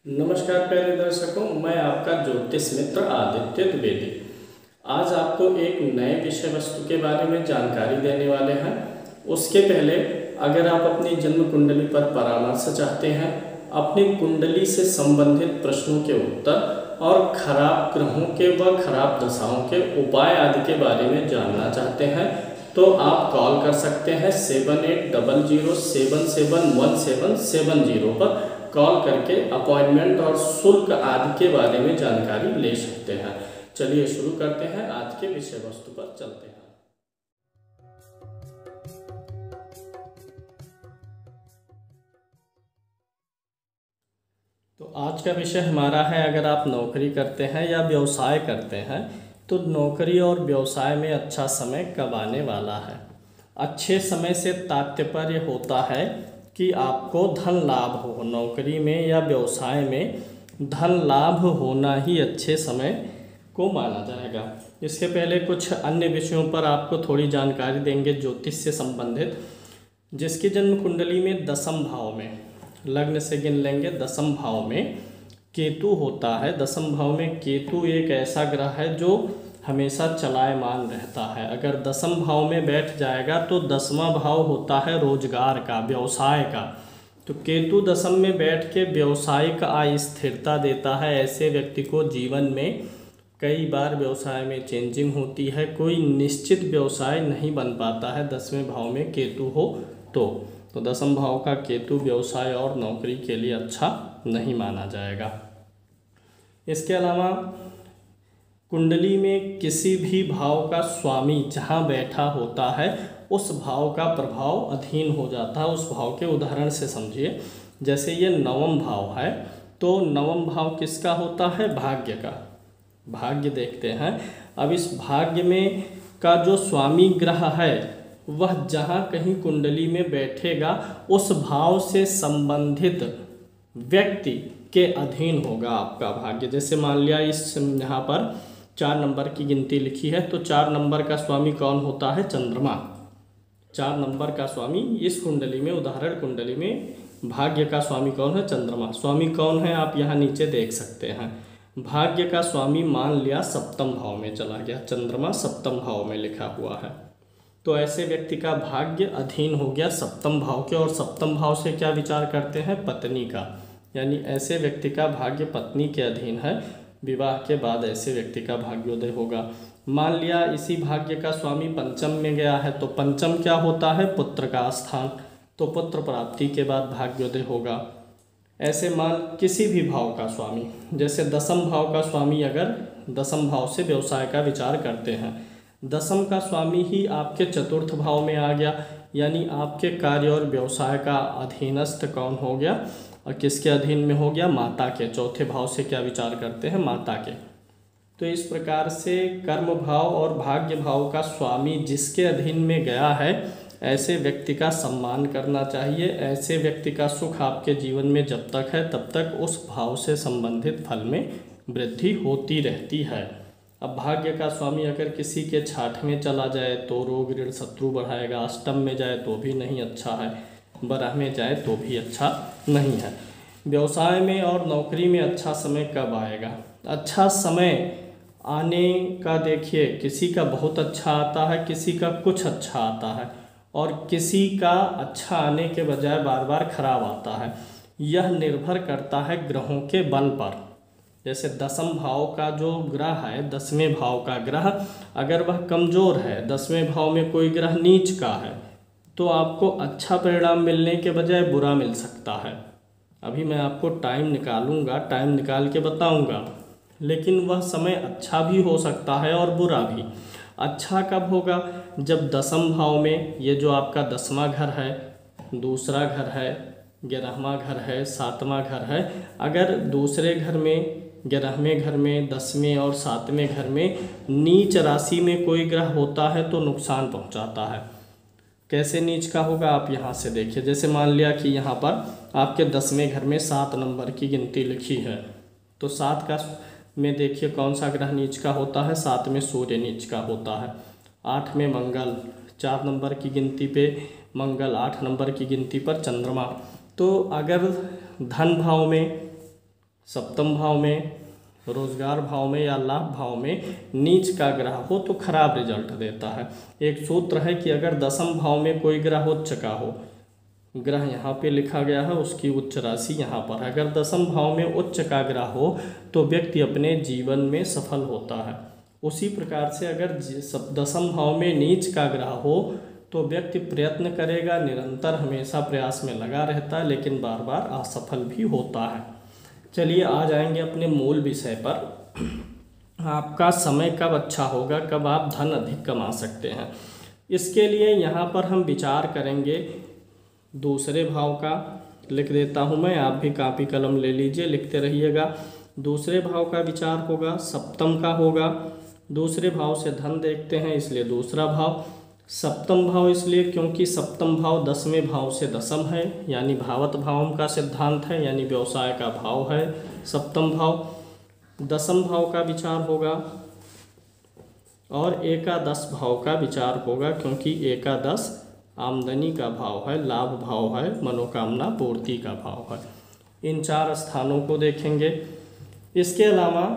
नमस्कार प्यारे दर्शकों, मैं आपका ज्योतिष मित्र आदित्य द्विवेदी। आज आपको एक नए विषय वस्तु के बारे में जानकारी देने वाले हैं। उसके पहले अगर आप अपनी जन्म कुंडली पर परामर्श चाहते हैं, अपनी कुंडली से संबंधित प्रश्नों के उत्तर और खराब ग्रहों के व खराब दशाओं के उपाय आदि के बारे में जानना चाहते हैं, तो आप कॉल कर सकते हैं 7800771770 पर। कॉल करके अपॉइंटमेंट और शुल्क आदि के बारे में जानकारी ले सकते हैं। चलिए शुरू करते हैं, आज के विषय वस्तु पर चलते हैं। तो आज का विषय हमारा है, अगर आप नौकरी करते हैं या व्यवसाय करते हैं तो नौकरी और व्यवसाय में अच्छा समय कब आने वाला है। अच्छे समय से तात्पर्य होता है कि आपको धन लाभ हो। नौकरी में या व्यवसाय में धन लाभ होना ही अच्छे समय को माना जाएगा। इसके पहले कुछ अन्य विषयों पर आपको थोड़ी जानकारी देंगे ज्योतिष से संबंधित। जिसकी जन्म कुंडली में दसम भाव में, लग्न से गिन लेंगे, दसम भाव में केतु होता है। दसम भाव में केतु एक ऐसा ग्रह है जो हमेशा चलायमान रहता है। अगर दसम भाव में बैठ जाएगा तो दसवां भाव होता है रोजगार का, व्यवसाय का। तो केतु दसम में बैठ के व्यवसायिक अस्थिरता देता है। ऐसे व्यक्ति को जीवन में कई बार व्यवसाय में चेंजिंग होती है, कोई निश्चित व्यवसाय नहीं बन पाता है दसवें भाव में केतु हो तो दसम भाव का केतु व्यवसाय और नौकरी के लिए अच्छा नहीं माना जाएगा। इसके अलावा कुंडली में किसी भी भाव का स्वामी जहाँ बैठा होता है उस भाव का प्रभाव अधीन हो जाता है। उस भाव के उदाहरण से समझिए, जैसे ये नवम भाव है तो नवम भाव किसका होता है? भाग्य का। भाग्य देखते हैं। अब इस भाग्य में का जो स्वामी ग्रह है वह जहाँ कहीं कुंडली में बैठेगा उस भाव से संबंधित व्यक्ति के अधीन होगा आपका भाग्य। जैसे मान लिया इस यहाँ पर 4 नंबर की गिनती लिखी है तो 4 नंबर का स्वामी कौन होता है? चंद्रमा। 4 नंबर का स्वामी इस कुंडली में, उदाहरण कुंडली में भाग्य का स्वामी कौन है? चंद्रमा। स्वामी कौन है आप यहाँ नीचे देख सकते हैं। भाग्य का स्वामी मान लिया सप्तम भाव में चला गया, चंद्रमा सप्तम भाव में लिखा हुआ है, तो ऐसे व्यक्ति का भाग्य अधीन हो गया सप्तम भाव के। और सप्तम भाव से क्या विचार करते हैं? पत्नी का, यानी ऐसे व्यक्ति का भाग्य पत्नी के अधीन है। विवाह के बाद ऐसे व्यक्ति का भाग्योदय होगा। मान लिया इसी भाग्य का स्वामी पंचम में गया है तो पंचम क्या होता है? पुत्र का स्थान, तो पुत्र प्राप्ति के बाद भाग्योदय होगा। ऐसे मान किसी भी भाव का स्वामी, जैसे दसम भाव का स्वामी, अगर दसम भाव से व्यवसाय का विचार करते हैं, दसम का स्वामी ही आपके चतुर्थ भाव में आ गया, यानी आपके कार्य और व्यवसाय का अधीनस्थ कौन हो गया और किसके अधीन में हो गया? माता के। चौथे भाव से क्या विचार करते हैं? माता के। तो इस प्रकार से कर्म भाव और भाग्य भाव का स्वामी जिसके अधीन में गया है ऐसे व्यक्ति का सम्मान करना चाहिए। ऐसे व्यक्ति का सुख आपके जीवन में जब तक है तब तक उस भाव से संबंधित फल में वृद्धि होती रहती है। अब भाग्य का स्वामी अगर किसी के 6 में चला जाए तो रोग ऋण शत्रु बढ़ाएगा, अष्टम में जाए तो भी नहीं अच्छा है, 12 में जाए तो भी अच्छा नहीं है। व्यवसाय में और नौकरी में अच्छा समय कब आएगा? अच्छा समय आने का देखिए, किसी का बहुत अच्छा आता है, किसी का कुछ अच्छा आता है और किसी का अच्छा आने के बजाय बार बार खराब आता है। यह निर्भर करता है ग्रहों के बल पर। जैसे दसम भाव का जो ग्रह है, 10वें भाव का ग्रह अगर वह कमज़ोर है, 10वें भाव में कोई ग्रह नीच का है, तो आपको अच्छा परिणाम मिलने के बजाय बुरा मिल सकता है। अभी मैं आपको टाइम निकालूंगा, टाइम निकाल के बताऊंगा, लेकिन वह समय अच्छा भी हो सकता है और बुरा भी। अच्छा कब होगा? जब दसम भाव में, ये जो आपका 10वां घर है, दूसरा घर है, 11वां घर है, 7वां घर है, अगर दूसरे घर में, 11वें घर में, 10वें और 7वें घर में नीच राशि में कोई ग्रह होता है तो नुकसान पहुंचाता है। कैसे नीच का होगा आप यहाँ से देखिए। जैसे मान लिया कि यहाँ पर आपके 10वें घर में 7 नंबर की गिनती लिखी है, तो 7 का में देखिए कौन सा ग्रह नीच का होता है? 7 में सूर्य नीच का होता है, 8 में मंगल, 4 नंबर की गिनती पे मंगल, 8 नंबर की गिनती पर चंद्रमा। तो अगर धन भाव में सप्तम भाव में, रोजगार भाव में या लाभ भाव में नीच का ग्रह हो तो खराब रिजल्ट देता है। एक सूत्र है कि अगर दसम भाव में कोई ग्रह उच्च का हो, ग्रह यहाँ पे लिखा गया है, उसकी उच्च राशि यहाँ पर है, अगर दसम भाव में उच्च का ग्रह हो तो व्यक्ति अपने जीवन में सफल होता है। उसी प्रकार से अगर दसम भाव में नीच का ग्रह हो तो व्यक्ति प्रयत्न करेगा, निरंतर हमेशा प्रयास में लगा रहता है, लेकिन बार बार असफल भी होता है। चलिए आ जाएंगे अपने मूल विषय पर। आपका समय कब अच्छा होगा, कब आप धन अधिक कमा सकते हैं। इसके लिए यहाँ पर हम विचार करेंगे दूसरे भाव का। लिख देता हूँ मैं, आप भी कापी कलम ले लीजिए, लिखते रहिएगा। दूसरे भाव का विचार होगा, सप्तम का होगा। दूसरे भाव से धन देखते हैं, इसलिए दूसरा भाव। सप्तम भाव इसलिए क्योंकि सप्तम भाव 10वें भाव से दसम है, यानी भावत भाव का सिद्धांत है, यानी व्यवसाय का भाव है सप्तम भाव। दसम भाव का विचार होगा और एकादश भाव का विचार होगा, क्योंकि एकादश आमदनी का भाव है, लाभ भाव है, मनोकामना पूर्ति का भाव है। इन 4 स्थानों को देखेंगे। इसके अलावा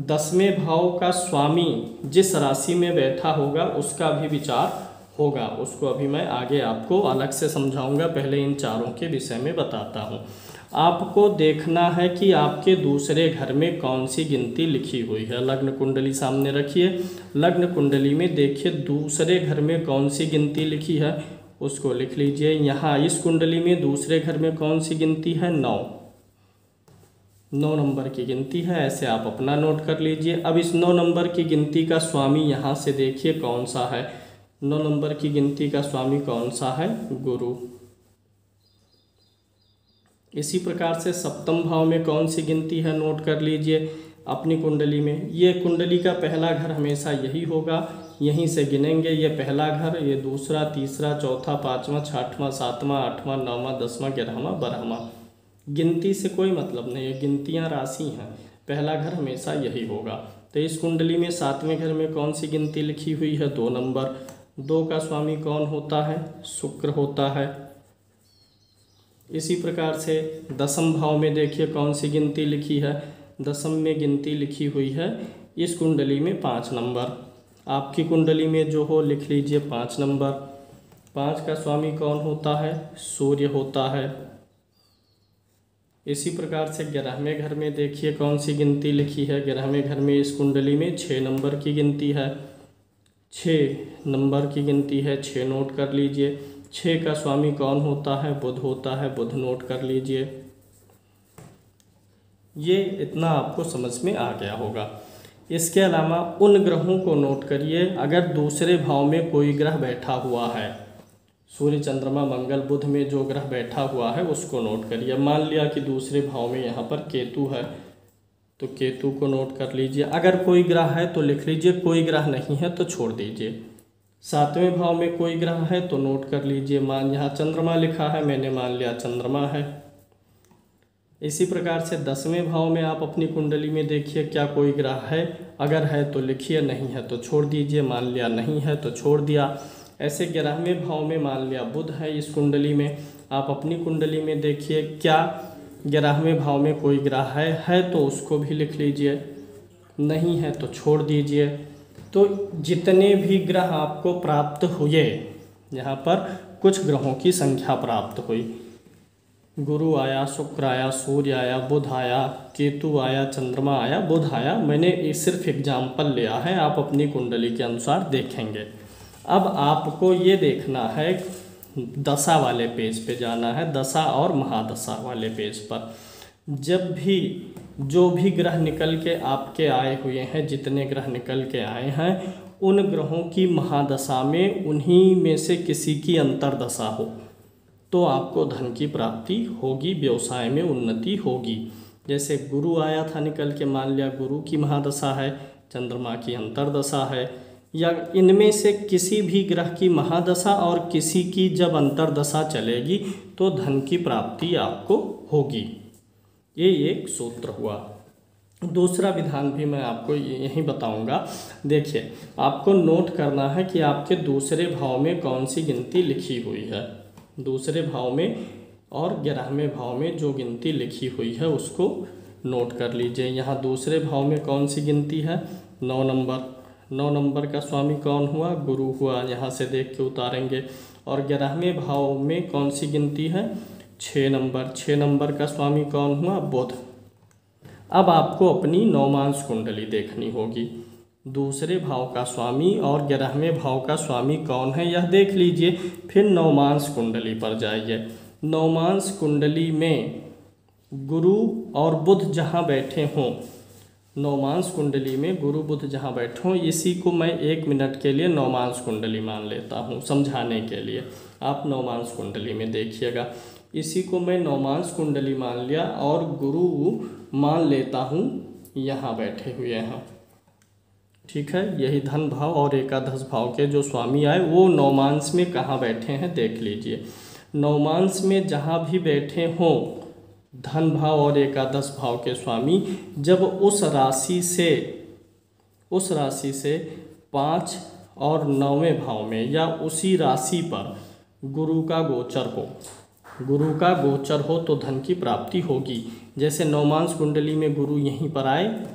10वें भाव का स्वामी जिस राशि में बैठा होगा उसका भी विचार होगा, उसको अभी मैं आगे आपको अलग से समझाऊंगा, पहले इन 4 के विषय में बताता हूँ। आपको देखना है कि आपके दूसरे घर में कौन सी गिनती लिखी हुई है। लग्न कुंडली सामने रखिए, लग्न कुंडली में देखिए दूसरे घर में कौन सी गिनती लिखी है, उसको लिख लीजिए। यहाँ इस कुंडली में दूसरे घर में कौन सी गिनती है, 9 नंबर की गिनती है, ऐसे आप अपना नोट कर लीजिए। अब इस 9 नंबर की गिनती का स्वामी यहाँ से देखिए कौन सा है। 9 नंबर की गिनती का स्वामी कौन सा है, गुरु। इसी प्रकार से सप्तम भाव में कौन सी गिनती है, नोट कर लीजिए अपनी कुंडली में। ये कुंडली का पहला घर हमेशा यही होगा, यहीं से गिनेंगे। ये पहला घर, ये दूसरा, तीसरा, चौथा, 5वां, 6वां, 7वां, 8वां, 9वां, 10वां, 11वां, 12वां। गिनती से कोई मतलब नहीं है, गिनतियाँ राशि हैं, पहला घर हमेशा यही होगा। तो इस कुंडली में 7वें घर में कौन सी गिनती लिखी हुई है, 2 नंबर। 2 का स्वामी कौन होता है, शुक्र होता है। इसी प्रकार से दसम भाव में देखिए कौन सी गिनती लिखी है, दसम में गिनती लिखी हुई है इस कुंडली में 5 नंबर। आपकी कुंडली में जो हो लिख लीजिए 5 नंबर। 5 का स्वामी कौन होता है, सूर्य होता है। इसी प्रकार से 11वें घर में देखिए कौन सी गिनती लिखी है। 11वें घर में इस कुंडली में 6 नंबर की गिनती है, 6 नंबर की गिनती है, 6 नोट कर लीजिए। 6 का स्वामी कौन होता है, बुध होता है, बुध नोट कर लीजिए। ये इतना आपको समझ में आ गया होगा। इसके अलावा उन ग्रहों को नोट करिए, अगर दूसरे भाव में कोई ग्रह बैठा हुआ है, सूर्य, चंद्रमा, मंगल, बुध में जो ग्रह बैठा हुआ है उसको नोट करिए। मान लिया कि दूसरे भाव में यहाँ पर केतु है, तो केतु को नोट कर लीजिए। अगर कोई ग्रह है तो लिख लीजिए, कोई ग्रह नहीं है तो छोड़ दीजिए। 7वें भाव में कोई ग्रह है तो नोट कर लीजिए। मान यहाँ चंद्रमा लिखा है, मैंने मान लिया चंद्रमा है। इसी प्रकार से 10वें भाव में आप अपनी कुंडली में देखिए क्या कोई ग्रह है, अगर है तो लिखिए, नहीं है तो छोड़ दीजिए। मान लिया नहीं है तो छोड़ दिया। ऐसे 11वें भाव में मान लिया बुध है इस कुंडली में, आप अपनी कुंडली में देखिए क्या 11वें भाव में कोई ग्रह है तो उसको भी लिख लीजिए, नहीं है तो छोड़ दीजिए। तो जितने भी ग्रह आपको प्राप्त हुए, यहाँ पर कुछ ग्रहों की संख्या प्राप्त हुई, गुरु आया, शुक्र आया, सूर्य आया, बुध आया, केतु आया, चंद्रमा आया, बुध आया। मैंने सिर्फ एग्जाम्पल लिया है, आप अपनी कुंडली के अनुसार देखेंगे। अब आपको ये देखना है, दशा वाले पेज पे जाना है, दशा और महादशा वाले पेज पर। जब भी जो भी ग्रह निकल के आपके आए हुए हैं, जितने ग्रह निकल के आए हैं, उन ग्रहों की महादशा में उन्हीं में से किसी की अंतर्दशा हो तो आपको धन की प्राप्ति होगी, व्यवसाय में उन्नति होगी। जैसे गुरु आया था निकल के, मान लिया गुरु की महादशा है, चंद्रमा की अंतर्दशा है, या इनमें से किसी भी ग्रह की महादशा और किसी की जब अंतर्दशा चलेगी तो धन की प्राप्ति आपको होगी। ये एक सूत्र हुआ। दूसरा विधान भी मैं आपको यही बताऊंगा। देखिए, आपको नोट करना है कि आपके दूसरे भाव में कौन सी गिनती लिखी हुई है। दूसरे भाव में और 11वें भाव में जो गिनती लिखी हुई है उसको नोट कर लीजिए। यहाँ दूसरे भाव में कौन सी गिनती है? 9 नंबर। 9 नंबर का स्वामी कौन हुआ? गुरु हुआ। यहाँ से देख के उतारेंगे। और 11वें भाव में कौन सी गिनती है? 6 नंबर। 6 नंबर का स्वामी कौन हुआ? बुध। अब आपको अपनी नवमांश कुंडली देखनी होगी। दूसरे भाव का स्वामी और 11वें भाव का स्वामी कौन है यह देख लीजिए, फिर नवमांश कुंडली पर जाइए। नवमांश कुंडली में गुरु और बुध जहाँ बैठे हों, नवमांश कुंडली में गुरु बुध जहाँ बैठे हों, इसी को मैं 1 मिनट के लिए नवमांश कुंडली मान लेता हूँ समझाने के लिए। आप नवमांश कुंडली में देखिएगा, इसी को मैं नवमांश कुंडली मान लिया और गुरु मान लेता हूँ यहाँ बैठे हुए हैं। ठीक है, यही धन भाव और एकादश भाव के जो स्वामी आए वो नवमांश में कहाँ बैठे हैं देख लीजिए। नवमांश में जहाँ भी बैठे हों धन भाव और एकादश भाव के स्वामी, जब उस राशि से 5 और 9वें भाव में या उसी राशि पर गुरु का गोचर हो तो धन की प्राप्ति होगी। जैसे नवमांश कुंडली में गुरु यहीं पर आए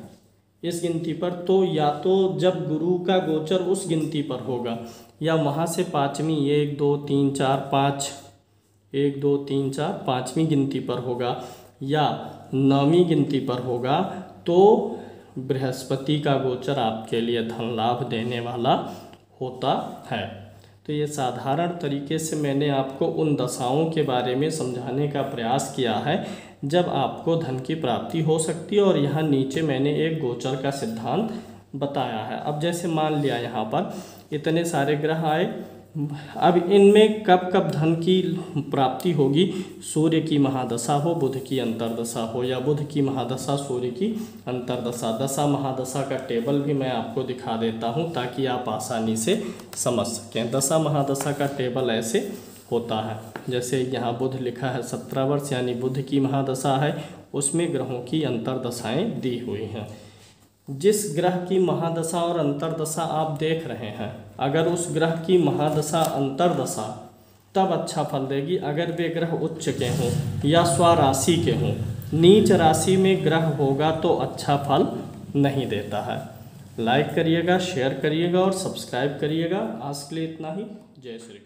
इस गिनती पर, तो या तो जब गुरु का गोचर उस गिनती पर होगा या वहाँ से 5वीं 1 2 3 4 5 1 2 3 4 5वीं गिनती पर होगा या 9वीं गिनती पर होगा, तो बृहस्पति का गोचर आपके लिए धन लाभ देने वाला होता है। तो ये साधारण तरीके से मैंने आपको उन दशाओं के बारे में समझाने का प्रयास किया है जब आपको धन की प्राप्ति हो सकती है, और यहाँ नीचे मैंने एक गोचर का सिद्धांत बताया है। अब जैसे मान लिया यहाँ पर इतने सारे ग्रह आए, अब इनमें कब कब धन की प्राप्ति होगी? सूर्य की महादशा हो, बुध की अंतर्दशा हो, या बुध की महादशा सूर्य की अंतर्दशा। दशा महादशा का टेबल भी मैं आपको दिखा देता हूँ ताकि आप आसानी से समझ सकें। दशा महादशा का टेबल ऐसे होता है, जैसे यहाँ बुध लिखा है 17 वर्ष यानी बुध की महादशा है, उसमें ग्रहों की अंतर्दशाएँ दी हुई हैं। जिस ग्रह की महादशा और अंतर्दशा आप देख रहे हैं, अगर उस ग्रह की महादशा अंतर्दशा तब अच्छा फल देगी अगर वे ग्रह उच्च के हों या स्वराशि के हों। नीच राशि में ग्रह होगा तो अच्छा फल नहीं देता है। लाइक करिएगा, शेयर करिएगा और सब्सक्राइब करिएगा। आज के लिए इतना ही। जय श्री कृष्ण।